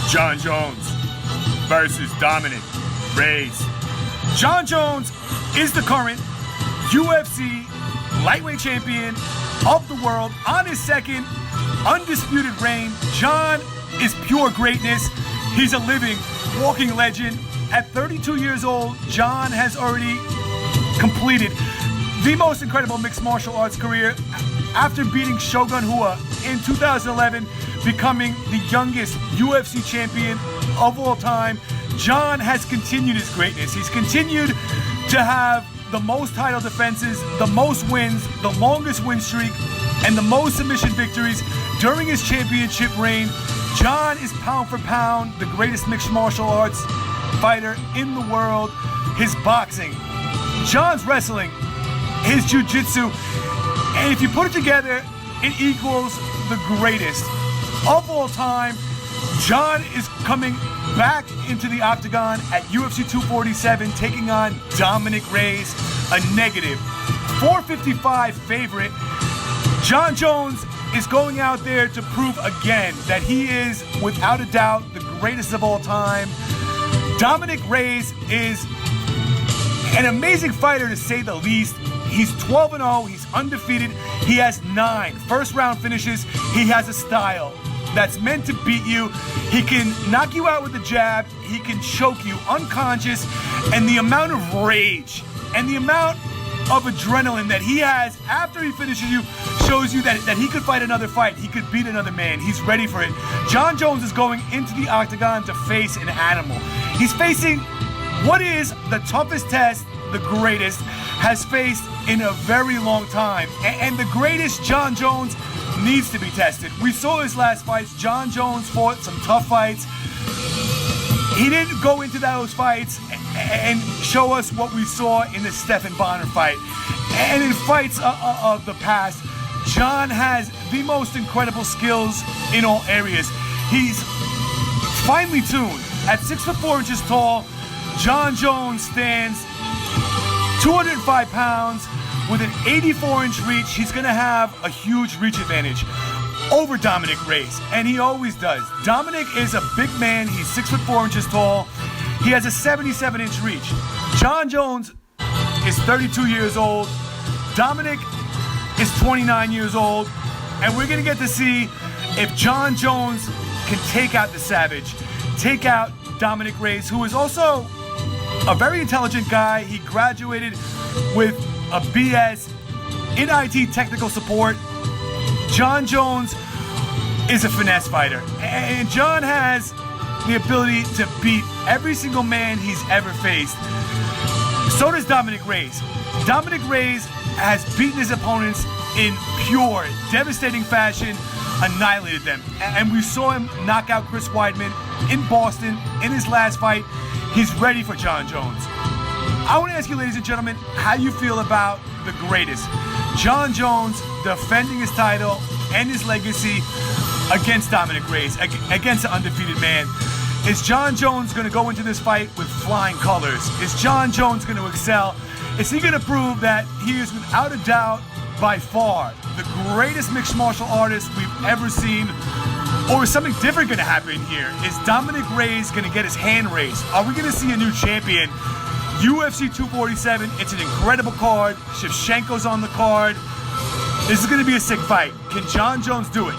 Jon Jones versus Dominick Reyes. Jon Jones is the current UFC lightweight champion of the world on his second undisputed reign. Jon is pure greatness. He's a living, walking legend. At 32 years old, Jon has already completed the most incredible mixed martial arts career after beating Shogun Rua in 2011, becoming the youngest UFC champion of all time. Jon has continued his greatness. He's continued to have the most title defenses, the most wins, the longest win streak, and the most submission victories during his championship reign. Jon is pound for pound the greatest mixed martial arts fighter in the world. His boxing, Jon's wrestling, his jiu-jitsu, and if you put it together, it equals the greatest of all time. Jon is coming back into the octagon at UFC 247, taking on Dominick Reyes, a negative 455 favorite. Jon Jones is going out there to prove again that he is, without a doubt, the greatest of all time. Dominick Reyes is an amazing fighter, to say the least. He's 12-0, he's undefeated, he has 9 first-round finishes. He has a style that's meant to beat you. He can knock you out with a jab, he can choke you unconscious, and the amount of rage and the amount of adrenaline that he has after he finishes you shows you that he could fight another fight. He could beat another man. He's ready for it. Jon Jones is going into the octagon to face an animal. He's facing what is the toughest test the greatest has faced in a very long time. And the greatest, Jon Jones, needs to be tested. We saw his last fights. Jon Jones fought some tough fights. He didn't go into those fights and show us what we saw in the Stephan Bonner fight. And in fights of the past, Jon has the most incredible skills in all areas. He's finely tuned. At 6'4" tall, Jon Jones stands 205 pounds with an 84-inch reach. He's going to have a huge reach advantage over Dominick Reyes, and he always does. Dominick is a big man. He's 6'4" tall. He has a 77-inch reach. Jon Jones is 32 years old. Dominick is 29 years old, and we're going to get to see if Jon Jones can take out the Savage, take out Dominick Reyes, who is also a very intelligent guy. He graduated with a BS in IT technical support. Jon Jones is a finesse fighter, and Jon has the ability to beat every single man he's ever faced. So does Dominick Reyes. Dominick Reyes has beaten his opponents in pure, devastating fashion, annihilated them. And we saw him knock out Chris Weidman in Boston in his last fight. He's ready for Jon Jones. I want to ask you, ladies and gentlemen, how you feel about the greatest, Jon Jones, defending his title and his legacy against Dominick Reyes, against an undefeated man. Is Jon Jones going to go into this fight with flying colors? Is Jon Jones going to excel? Is he going to prove that he is, without a doubt, by far the greatest mixed martial artist we've ever seen? Or is something different going to happen here? Is Dominick Reyes going to get his hand raised? Are we going to see a new champion? UFC 247, it's an incredible card. Shevchenko's on the card. This is going to be a sick fight. Can Jon Jones do it?